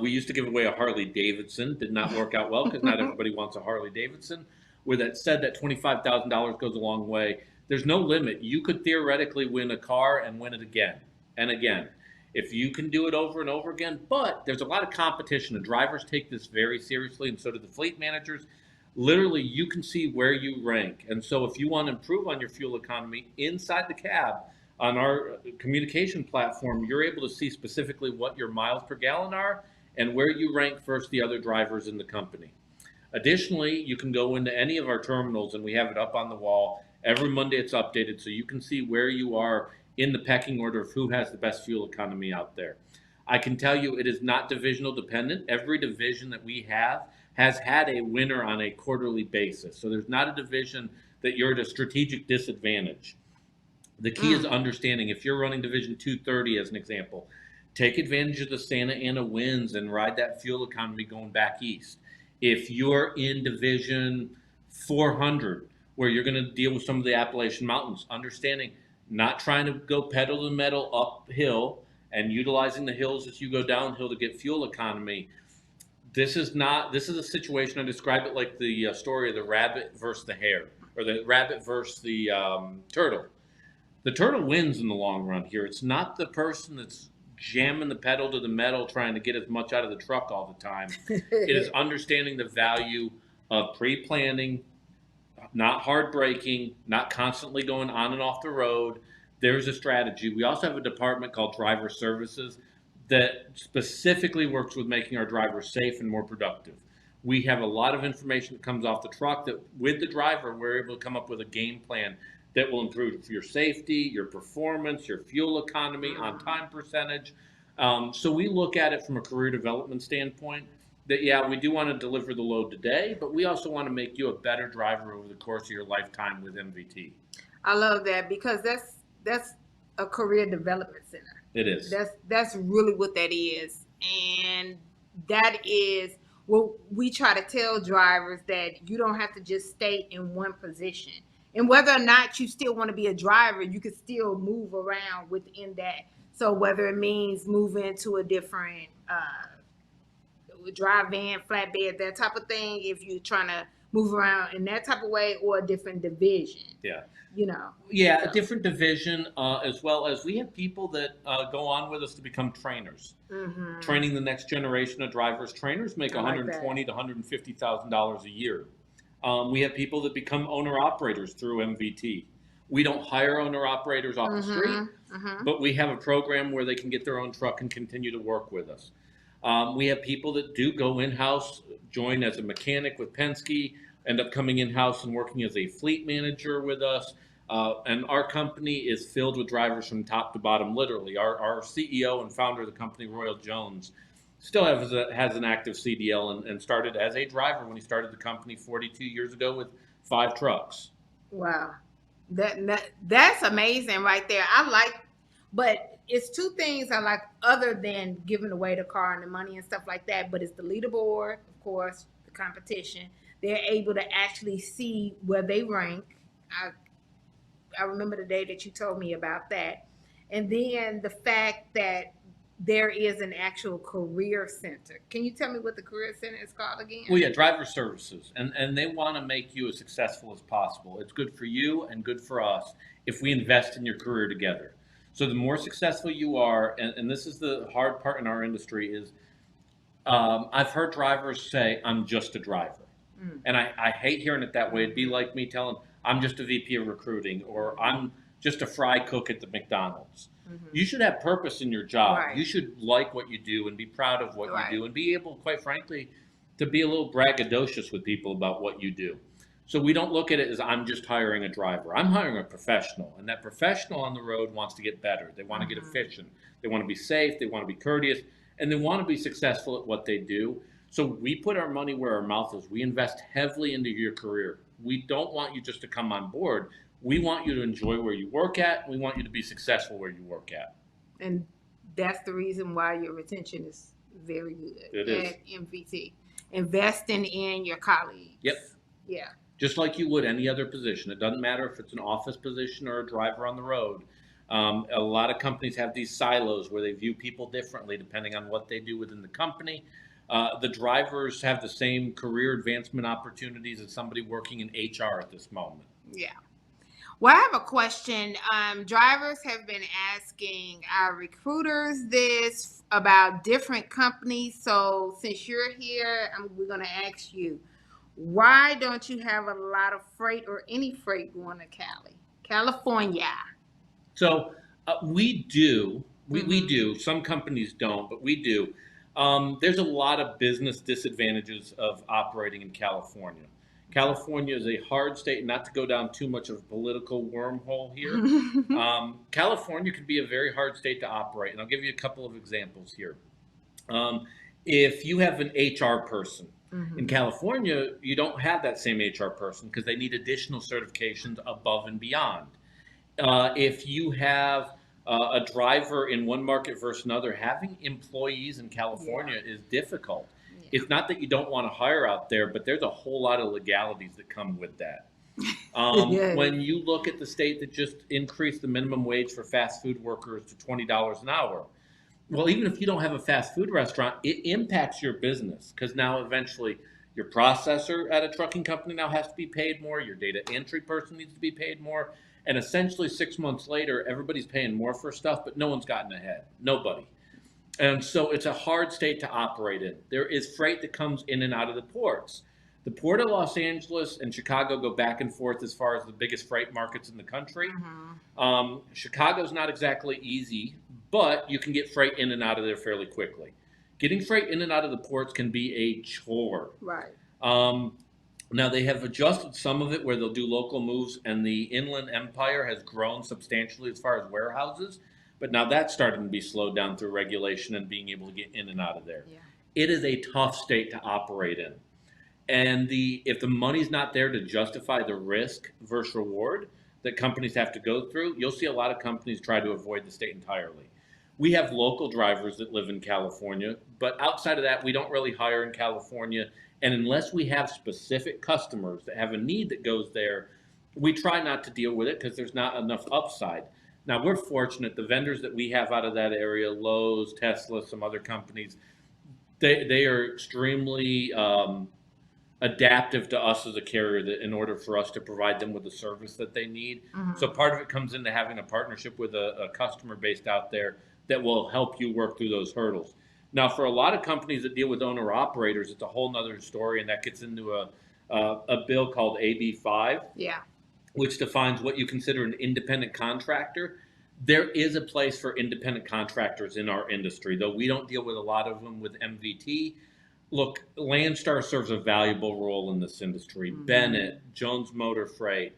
We used to give away a Harley Davidson. Did not work out well because not everybody wants a Harley Davidson. With that said, that $25,000 goes a long way. There's no limit. You could theoretically win a car and win it again and again if you can do it over and over again. But there's a lot of competition. The drivers take this very seriously, and so do the fleet managers. Literally, you can see where you rank. And so if you want to improve on your fuel economy inside the cab on our communication platform, you're able to see specifically what your miles per gallon are and where you rank versus the other drivers in the company. Additionally, you can go into any of our terminals, and we have it up on the wall. Every Monday it's updated so you can see where you are in the pecking order of who has the best fuel economy out there. I can tell you it is not divisional dependent. Every division that we have has had a winner on a quarterly basis. So there's not a division that you're at a strategic disadvantage. The key is understanding if you're running Division 230 as an example, take advantage of the Santa Ana winds and ride that fuel economy going back east. If you're in Division 400, where you're going to deal with some of the Appalachian Mountains, understanding not trying to go pedal to the metal uphill and utilizing the hills as you go downhill to get fuel economy. This is a situation, I describe it like the story of the rabbit versus the hare, or the rabbit versus the turtle. The turtle wins in the long run here. It's not the person that's jamming the pedal to the metal trying to get as much out of the truck all the time. It is understanding the value of pre-planning, not hard braking, not constantly going on and off the road. There's a strategy. We also have a department called Driver Services that specifically works with making our drivers safe and more productive. We have a lot of information that comes off the truck that with the driver, we're able to come up with a game plan that will improve your safety, your performance, your fuel economy, on-time percentage. So we look at it from a career development standpoint that, yeah, we do want to deliver the load today, but we also want to make you a better driver over the course of your lifetime with MVT. I love that because that's a career development center. It is. That's really what that is. And that is what we try to tell drivers, that you don't have to just stay in one position. And whether or not you still want to be a driver, you can still move around within that. So whether it means moving to a different drive van, flatbed, that type of thing, if you're trying to move around in that type of way, or a different division. Yeah. So. A different division, as well as we have people that go on with us to become trainers, training the next generation of drivers. Trainers make $120,000 to $150,000 a year. We have people that become owner-operators through MVT. We don't hire owner-operators off the street, but we have a program where they can get their own truck and continue to work with us. We have people that do go in-house, join as a mechanic with Penske, end up coming in-house and working as a fleet manager with us. And our company is filled with drivers from top to bottom, literally. Our CEO and founder of the company, Royal Jones, still has an active CDL and started as a driver when he started the company 42 years ago with 5 trucks. Wow. That's amazing right there. But it's 2 things I like other than giving away the car and the money and stuff like that. But it's the leaderboard, of course, the competition. they're able to actually see where they rank. I remember the day that you told me about that. And then the fact that there is an actual career center. Can you tell me what the career center is called again? Well, yeah, driver services, and they want to make you as successful as possible. It's good for you and good for us if we invest in your career together. So the more successful you are, and this is the hard part in our industry, is I've heard drivers say, I'm just a driver. And I hate hearing it that way. It'd be like me telling, I'm just a VP of recruiting, or I'm just a fry cook at the McDonald's. You should have purpose in your job. Right. You should like what you do and be proud of what Right. you do, and be able, quite frankly, to be a little braggadocious with people about what you do. So we don't look at it as I'm just hiring a driver. I'm hiring a professional, and that professional on the road wants to get better. They want to get efficient. They want to be safe. They want to be courteous, and they want to be successful at what they do. So we put our money where our mouth is. We invest heavily into your career. We don't want you just to come on board. We want you to enjoy where you work at. We want you to be successful where you work at. And that's the reason why your retention is very good It is. at MVT. Investing in your colleagues. Yep. Yeah. Just like you would any other position. It doesn't matter if it's an office position or a driver on the road. A lot of companies have these silos where they view people differently depending on what they do within the company. The drivers have the same career advancement opportunities as somebody working in HR at this moment. Yeah. Well, I have a question. Drivers have been asking our recruiters this about different companies. So since you're here, we're going to ask you, why don't you have a lot of freight or any freight going to California? So we do. We do. Some companies don't, but we do. There's a lot of business disadvantages of operating in California. California is a hard state, not to go down too much of a political wormhole here. California can be a very hard state to operate, and I'll give you a couple of examples here. If you have an HR person in California, you don't have that same HR person because they need additional certifications above and beyond. If you have a driver in one market versus another, having employees in California is difficult. It's not that you don't want to hire out there, but there's a whole lot of legalities that come with that. When you look at the state that just increased the minimum wage for fast food workers to $20 an hour, well, even if you don't have a fast food restaurant, it impacts your business because now eventually your processor at a trucking company now has to be paid more. Your data entry person needs to be paid more. And essentially 6 months later, everybody's paying more for stuff, but no one's gotten ahead. Nobody. And so it's a hard state to operate in. There is freight that comes in and out of the ports. The Port of Los Angeles and Chicago go back and forth as far as the biggest freight markets in the country. Chicago's not exactly easy, but you can get freight in and out of there fairly quickly. Getting freight in and out of the ports can be a chore. Right. Now, they have adjusted some of it where they'll do local moves, and the Inland Empire has grown substantially as far as warehouses. But now that's starting to be slowed down through regulation and being able to get in and out of there. Yeah. It is a tough state to operate in. And if the money's not there to justify the risk versus reward that companies have to go through, you'll see a lot of companies try to avoid the state entirely. We have local drivers that live in California, but outside of that, we don't really hire in California. And unless we have specific customers that have a need that goes there, we try not to deal with it because there's not enough upside. Now, we're fortunate. The vendors that we have out of that area, Lowe's, Tesla, some other companies, they are extremely adaptive to us as a carrier that in order for us to provide them with the service that they need. So part of it comes into having a partnership with a customer based out there that will help you work through those hurdles. Now, for a lot of companies that deal with owner-operators, it's a whole nother story, and that gets into a bill called AB 5. Yeah. Which defines what you consider an independent contractor. There is a place for independent contractors in our industry, though we don't deal with a lot of them with MVT. Look, Landstar serves a valuable role in this industry. Bennett, Jones Motor Freight,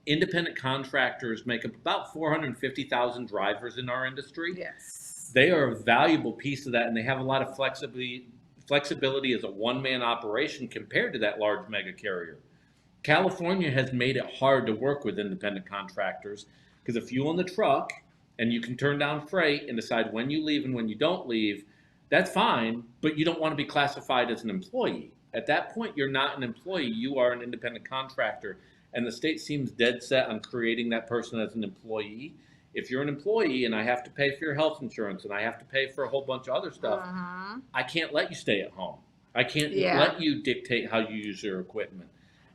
independent contractors make up about 450,000 drivers in our industry. Yes. They are a valuable piece of that, and they have a lot of flexibility as a one-man operation compared to that large mega carrier. California has made it hard to work with independent contractors because if you own the truck and you can turn down freight and decide when you leave and when you don't leave, that's fine, but you don't want to be classified as an employee. At that point, you're not an employee. You are an independent contractor. And the state seems dead set on creating that person as an employee. If you're an employee and I have to pay for your health insurance and I have to pay for a whole bunch of other stuff, I can't let you stay at home. I can't let you dictate how you use your equipment.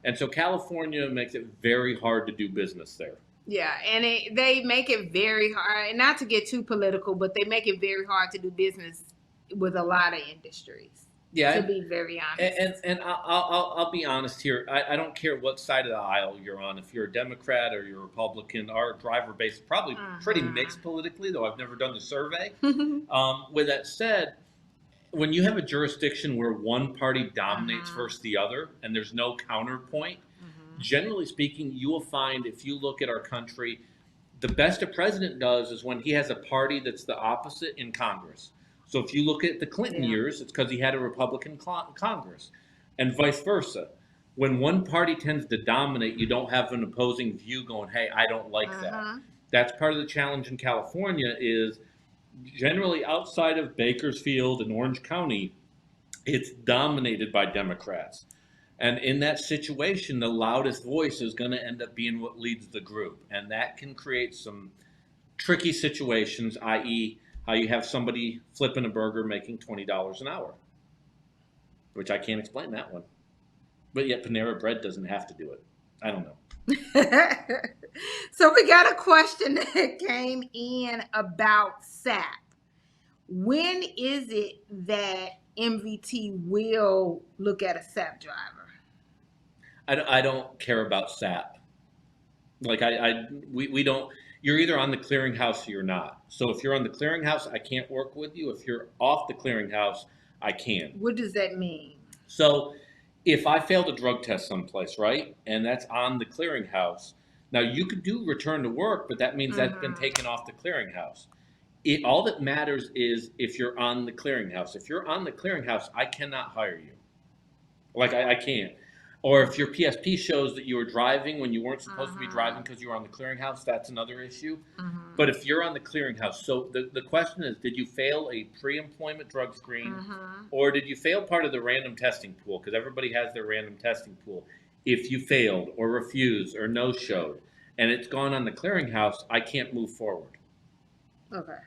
And so California makes it very hard to do business there. Yeah, and they make it very hard, and not to get too political, but they make it very hard to do business with a lot of industries. Yeah, to be very honest. And I'll be honest here. I don't care what side of the aisle you're on. If you're a Democrat or you're a Republican, our driver base is probably pretty mixed politically, though I've never done the survey. With that said, when you have a jurisdiction where one party dominates versus the other, and there's no counterpoint, generally speaking, you will find, if you look at our country, the best a president does is when he has a party that's the opposite in Congress. So if you look at the Clinton years, it's because he had a Republican Congress, and vice versa. When one party tends to dominate, you don't have an opposing view going, hey, I don't like that. That's part of the challenge in California is generally outside of Bakersfield and Orange County, it's dominated by Democrats. And in that situation, the loudest voice is going to end up being what leads the group. And that can create some tricky situations, i.e., how you have somebody flipping a burger making $20 an hour, which I can't explain that one. But yet Panera Bread doesn't have to do it. I don't know. So we got a question that came in about SAP. When is it that MVT will look at a SAP driver? I don't care about SAP. Like we don't. You're either on the clearinghouse or you're not. So if you're on the clearinghouse, I can't work with you. If you're off the clearinghouse, I can. What does that mean? So if I failed a drug test someplace, right, and that's on the clearinghouse, now you could do return to work, but that means that's been taken off the clearinghouse. All that matters is if you're on the clearinghouse. If you're on the clearinghouse, I cannot hire you. Like I can't. Or if your PSP shows that you were driving when you weren't supposed to be driving because you were on the clearinghouse, that's another issue. But if you're on the clearinghouse, so the question is, did you fail a pre-employment drug screen or did you fail part of the random testing pool? Because everybody has their random testing pool. If you failed or refused or no-showed and it's gone on the clearinghouse, I can't move forward. Okay.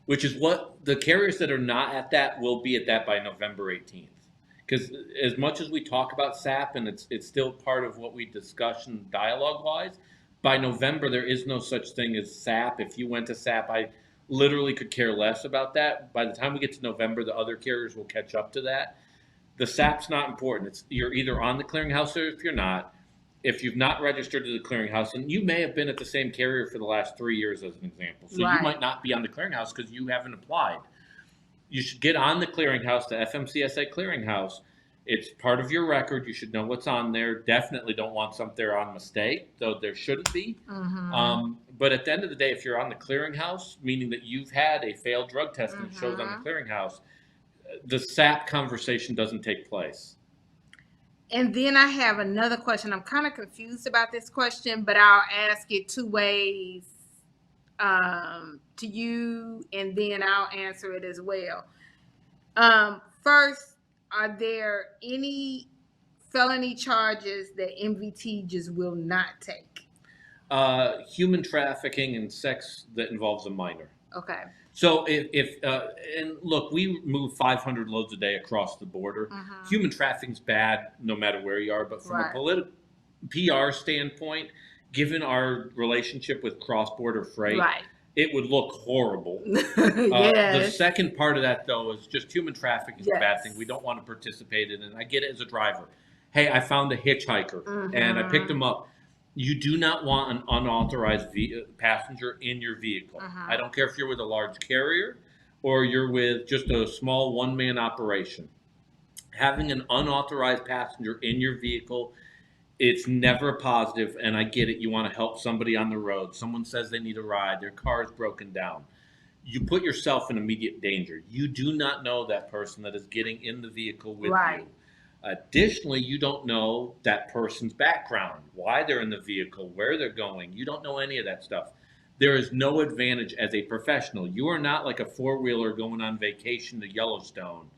Which is what the carriers that are not at that will be at that by November 18th. Because as much as we talk about SAP, and it's still part of what we discuss in dialogue-wise, by November there is no such thing as SAP. If you went to SAP, I literally could care less about that. By the time we get to November, the other carriers will catch up to that. The SAP's not important. You're either on the clearinghouse or if you're not. If you've not registered to the clearinghouse, and you may have been at the same carrier for the last 3 years as an example, so you might not be on the clearinghouse because you haven't applied. You should get on the clearinghouse, the FMCSA clearinghouse. It's part of your record. You should know what's on there. Definitely don't want something there on mistake, though there shouldn't be. But at the end of the day, if you're on the clearinghouse, meaning that you've had a failed drug test and it shows on the clearinghouse, the SAP conversation doesn't take place. And then I have another question. I'm kind of confused about this question, but I'll ask it two ways. To you, and then I'll answer it as well. First, are there any felony charges that MVT just will not take? Human trafficking and sex that involves a minor. Okay. So if and look, we move 500 loads a day across the border. Human trafficking's bad no matter where you are, but from a political PR standpoint, given our relationship with cross-border freight, it would look horrible. The second part of that, though, is just human trafficking is a bad thing. We don't want to participate in it. And I get it as a driver. Hey, I found a hitchhiker, and I picked him up. You do not want an unauthorized passenger in your vehicle. I don't care if you're with a large carrier or you're with just a small one-man operation. Having an unauthorized passenger in your vehicle, it's never a positive, and I get it. You want to help somebody on the road. Someone says they need a ride. Their car is broken down. You put yourself in immediate danger. You do not know that person that is getting in the vehicle with you. Additionally, you don't know that person's background, why they're in the vehicle, where they're going. You don't know any of that stuff. There is no advantage as a professional. You are not like a four-wheeler going on vacation to Yellowstone.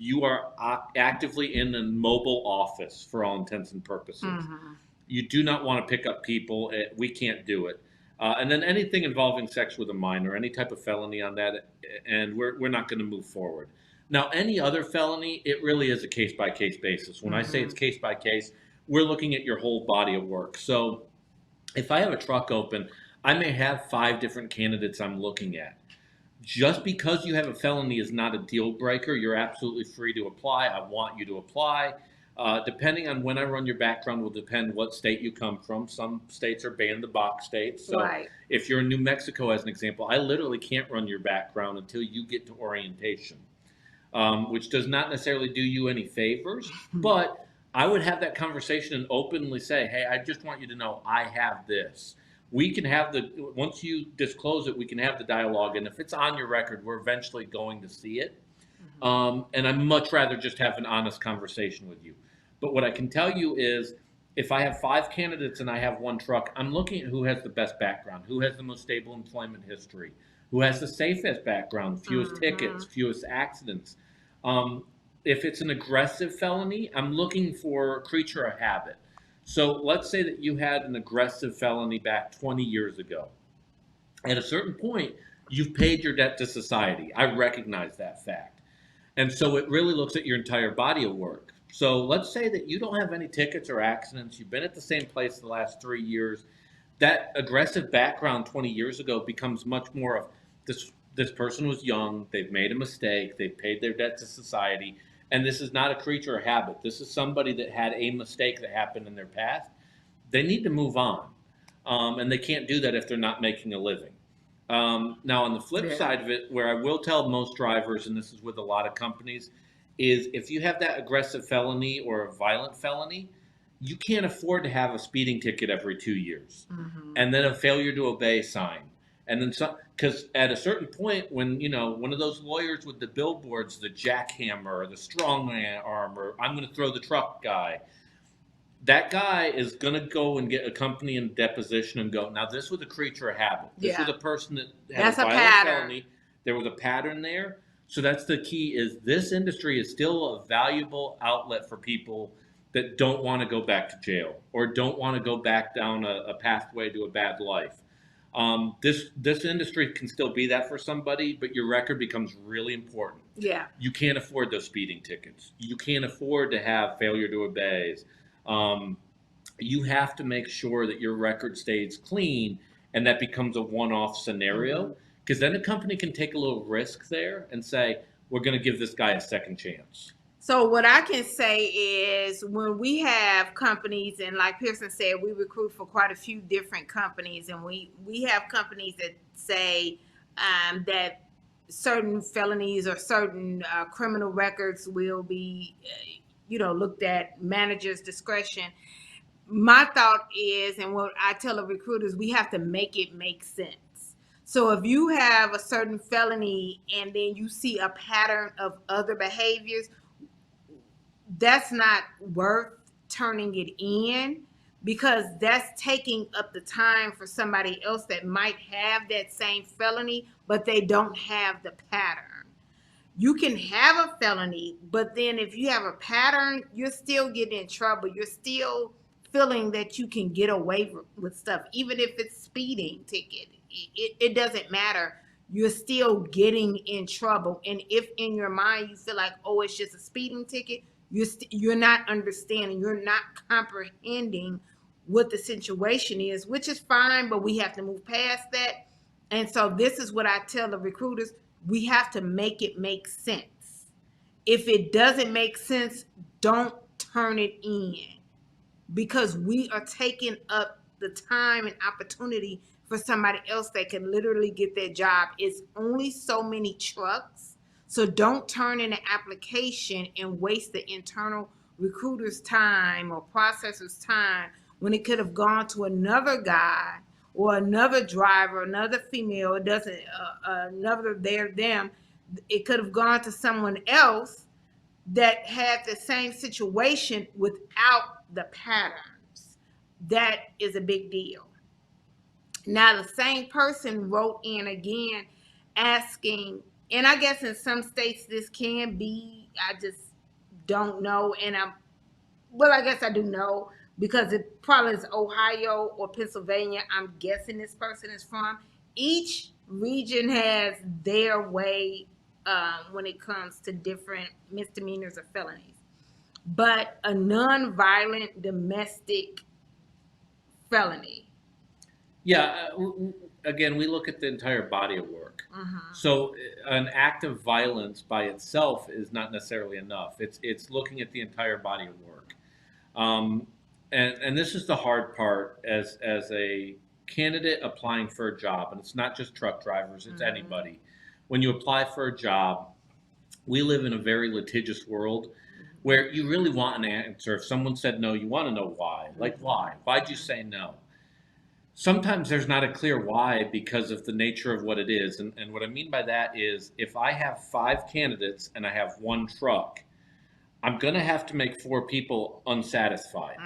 you are actively in a mobile office for all intents and purposes. Mm-hmm. You do not want to pick up people. We can't do it. And then anything involving sex with a minor, any type of felony on that, and we're not going to move forward. Now, any other felony, it really is a case-by-case basis. When I say it's case-by-case, we're looking at your whole body of work. So if I have a truck open, I may have 5 different candidates I'm looking at. Just because you have a felony is not a deal breaker. You're absolutely free to apply. I want you to apply. Depending on when I run your background will depend what state you come from. Some states are ban-the-box states. So Right. if you're in New Mexico, as an example, I literally can't run your background until you get to orientation, which does not necessarily do you any favors. But I would have that conversation and openly say, hey, I just want you to know I have this. We can have once you disclose it, we can have the dialogue. And if it's on your record, we're eventually going to see it. And I'd much rather just have an honest conversation with you. But what I can tell you is if I have 5 candidates and I have 1 truck, I'm looking at who has the best background, who has the most stable employment history, who has the safest background, fewest tickets, fewest accidents. If it's an aggressive felony, I'm looking for creature of habit. So let's say that you had an aggressive felony back 20 years ago. At a certain point, you've paid your debt to society. I recognize that fact. And so it really looks at your entire body of work. So let's say that you don't have any tickets or accidents. You've been at the same place the last 3 years. That aggressive background 20 years ago becomes much more of this person was young. They've made a mistake. They've paid their debt to society. And this is not a creature of habit. This is somebody that had a mistake that happened in their past. They need to move on. And they can't do that if they're not making a living. Now, on the flip side of it, where I will tell most drivers, and this is with a lot of companies, is if you have that aggressive felony or a violent felony, you can't afford to have a speeding ticket every 2 years. And then a failure to obey sign. And then some, because at a certain point when, one of those lawyers with the billboards, the jackhammer, the strong arm, or I'm going to throw the truck guy, that guy is going to go and get a company in deposition and go, now this was a creature of habit. This was a person that had a violent felony. There was a pattern there. So that's the key is this industry is still a valuable outlet for people that don't want to go back to jail or don't want to go back down a pathway to a bad life. This industry can still be that for somebody, but your record becomes really important. Yeah. You can't afford those speeding tickets. You can't afford to have failure to obeys. You have to make sure that your record stays clean, and that becomes a one-off scenario, because then a company can take a little risk there and say, we're going to give this guy a second chance. So what I can say is when we have companies, and like Pierson said, we recruit for quite a few different companies, and we have companies that say that certain felonies or certain criminal records will be, looked at manager's discretion. My thought is, and what I tell the recruiters, we have to make it make sense. So if you have a certain felony and then you see a pattern of other behaviors, that's not worth turning it in, because that's taking up the time for somebody else that might have that same felony, but they don't have the pattern. You can have a felony, but then if you have a pattern, you're still getting in trouble. You're still feeling that you can get away with stuff, even if it's speeding ticket. It doesn't matter. You're still getting in trouble. And if in your mind you feel like, oh, it's just a speeding ticket, you're not understanding. You're not comprehending what the situation is, which is fine, but we have to move past that. And so this is what I tell the recruiters. We have to make it make sense. If it doesn't make sense, don't turn it in, because we are taking up the time and opportunity for somebody else that can literally get their job. It's only so many trucks. So don't turn in an application and waste the internal recruiter's time or processor's time when it could have gone to another guy or another driver, another female. It doesn't, another them. It could have gone to someone else that had the same situation without the patterns. That is a big deal. Now, the same person wrote in again asking And I guess in some states this can be, I just don't know. And I guess I do know because it probably is Ohio or Pennsylvania. I'm guessing this person is from. Each region has their way when it comes to different misdemeanors or felonies. But a non-violent domestic felony. Yeah. Again, we look at the entire body of work. So an act of violence by itself is not necessarily enough. It's looking at the entire body of work. And this is the hard part as a candidate applying for a job, and it's not just truck drivers, it's anybody. When you apply for a job, we live in a very litigious world where you really want an answer. If someone said no, you want to know why. Like, why? Why'd you say no? Sometimes there's not a clear why because of the nature of what it is. And what I mean by that is if I have 5 candidates and I have 1 truck, I'm going to have to make 4 people unsatisfied.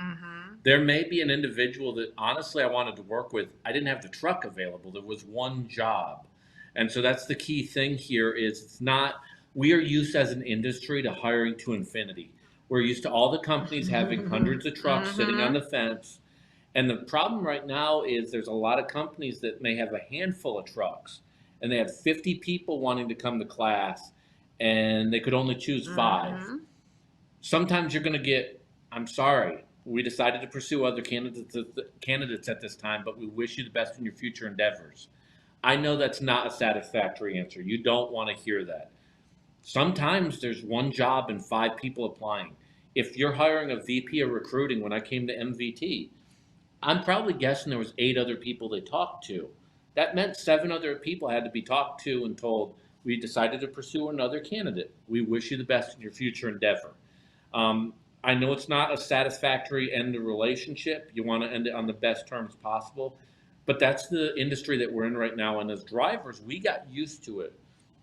There may be an individual that honestly I wanted to work with. I didn't have the truck available. There was 1 job. And so that's the key thing here is it's not, we are used as an industry to hiring to infinity. We're used to all the companies having hundreds of trucks sitting on the fence. And the problem right now is there's a lot of companies that may have a handful of trucks and they have 50 people wanting to come to class and they could only choose 5. Sometimes you're going to get, I'm sorry, we decided to pursue other candidates at this time, but we wish you the best in your future endeavors. I know that's not a satisfactory answer. You don't want to hear that. Sometimes there's 1 job and 5 people applying. If you're hiring a VP of recruiting, when I came to MVT, I'm probably guessing there was 8 other people they talked to. That meant 7 other people had to be talked to and told, we decided to pursue another candidate. We wish you the best in your future endeavor. I know it's not a satisfactory end to relationship. You want to end it on the best terms possible. But that's the industry that we're in right now. And as drivers, we got used to it.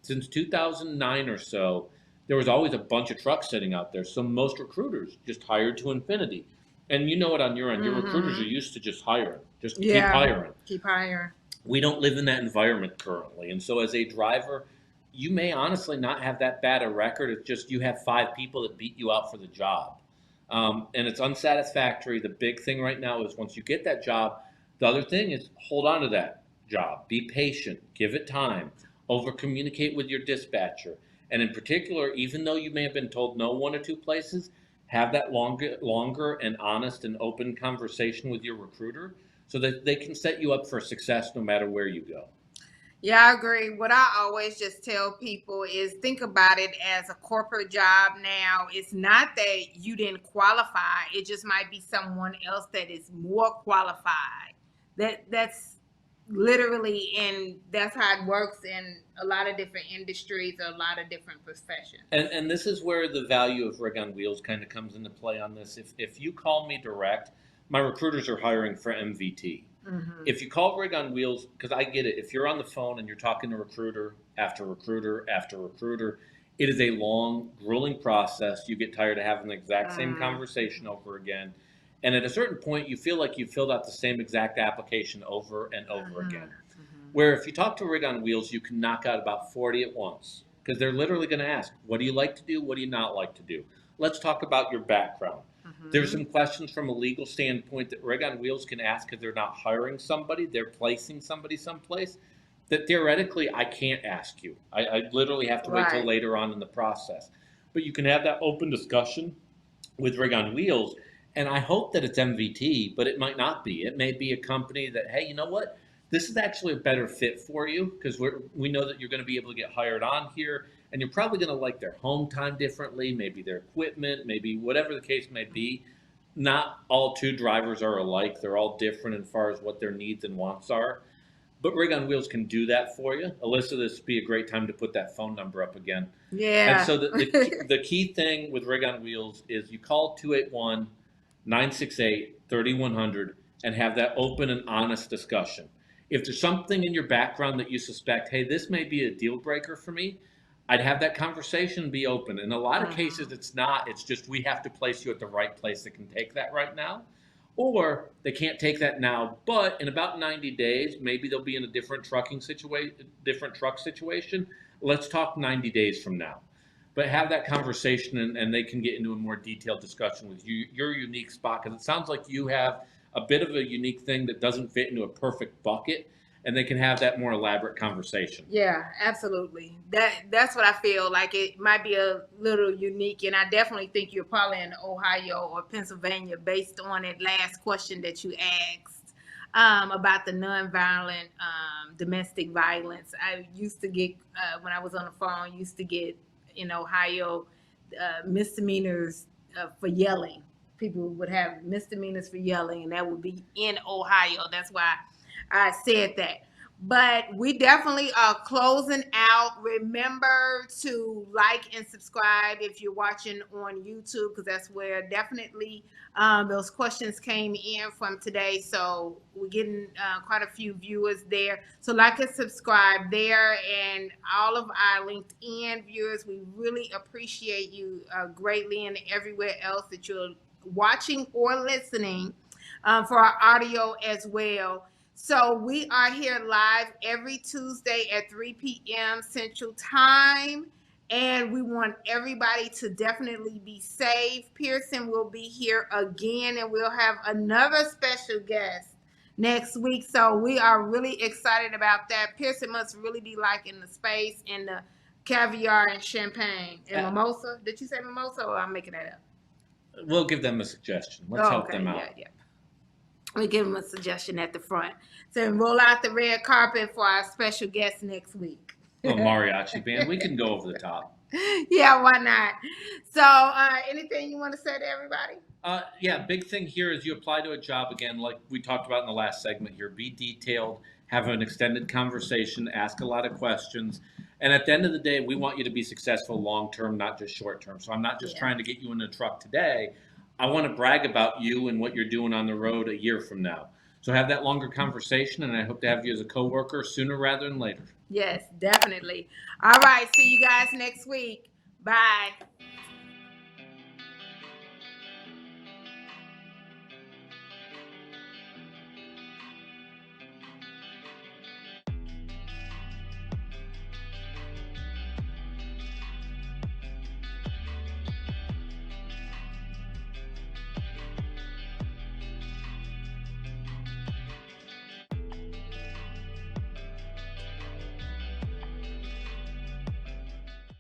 Since 2009 or so, there was always a bunch of trucks sitting out there. So most recruiters just hired to infinity. And you know it on your end. Your recruiters are used to just hiring. Just keep hiring. Keep hiring. We don't live in that environment currently. And so as a driver, you may honestly not have that bad a record. It's just you have 5 people that beat you out for the job. And it's unsatisfactory. The big thing right now is once you get that job, the other thing is hold on to that job. Be patient. Give it time. Over-communicate with your dispatcher. And in particular, even though you may have been told no 1 or 2 places, have that longer and honest and open conversation with your recruiter so that they can set you up for success no matter where you go. Yeah, I agree. What I always just tell people is think about it as a corporate job now. It's not that you didn't qualify. It just might be someone else that is more qualified. That's literally, and that's how it works in a lot of different industries, a lot of different professions. And this is where the value of Rig on Wheels kind of comes into play on this. If you call me direct, my recruiters are hiring for MVT. If you call Rig on Wheels, because I get it, if you're on the phone and you're talking to recruiter after recruiter after recruiter, it is a long, grueling process. You get tired of having the exact same conversation over again. And at a certain point, you feel like you filled out the same exact application over and over again. Where if you talk to Rig on Wheels, you can knock out about 40 at once. Because they're literally going to ask, what do you like to do? What do you not like to do? Let's talk about your background. There's some questions from a legal standpoint that Rig on Wheels can ask because they're not hiring somebody. They're placing somebody someplace that theoretically I can't ask you. I literally have to wait till later on in the process. But you can have that open discussion with Rig on Wheels. And I hope that it's MVT, but it might not be. It may be a company that, hey, you know what? This is actually a better fit for you because we know that you're going to be able to get hired on here. And you're probably going to like their home time differently, maybe their equipment, maybe whatever the case may be. Not all 2 drivers are alike. They're all different as far as what their needs and wants are. But Rig on Wheels can do that for you. Alyssa, this would be a great time to put that phone number up again. Yeah. And so the key thing with Rig on Wheels is you call 281-968-3100 and have that open and honest discussion. If there's something in your background that you suspect, hey, this may be a deal breaker for me, I'd have that conversation and be open. In a lot of cases, it's not. It's just we have to place you at the right place that can take that right now. Or they can't take that now, but in about 90 days, maybe they'll be in a different truck situation, Let's talk 90 days from now. But have that conversation, and they can get into a more detailed discussion with you, your unique spot, because it sounds like you have a bit of a unique thing that doesn't fit into a perfect bucket, and they can have that more elaborate conversation. Yeah, absolutely. That's what I feel like. It might be a little unique, and I definitely think you're probably in Ohio or Pennsylvania based on that last question that you asked about the nonviolent domestic violence. I used to get when I was on the phone, used to get in Ohio misdemeanors for yelling. People would have misdemeanors for yelling, and that would be in Ohio. That's why I said that. But we definitely are closing out. Remember to like and subscribe if you're watching on YouTube, because that's where definitely those questions came in from today. So we're getting quite a few viewers there. So like and subscribe there, and all of our LinkedIn viewers, we really appreciate you greatly, and everywhere else that you're watching or listening for our audio as well. So we are here live every Tuesday at 3 p.m. Central Time, and we want everybody to definitely be safe. Pierson will be here again, and we'll have another special guest next week. So we are really excited about that. Pierson must really be liking the space and the caviar and champagne and mimosa. Did you say mimosa, or I'm making that up? We'll give them a suggestion. Let's help them out. Yeah. We give them a suggestion at the front. So roll out the red carpet for our special guest next week. Oh, mariachi band. We can go over the top. Yeah, why not? So anything you want to say to everybody? Yeah, big thing here is you apply to a job again, like we talked about in the last segment here. Be detailed, have an extended conversation, ask a lot of questions. And at the end of the day, we want you to be successful long-term, not just short-term. So I'm not just trying to get you in a truck today. I want to brag about you and what you're doing on the road a year from now. So have that longer conversation, and I hope to have you as a coworker sooner rather than later. Yes, definitely. All right, see you guys next week. Bye.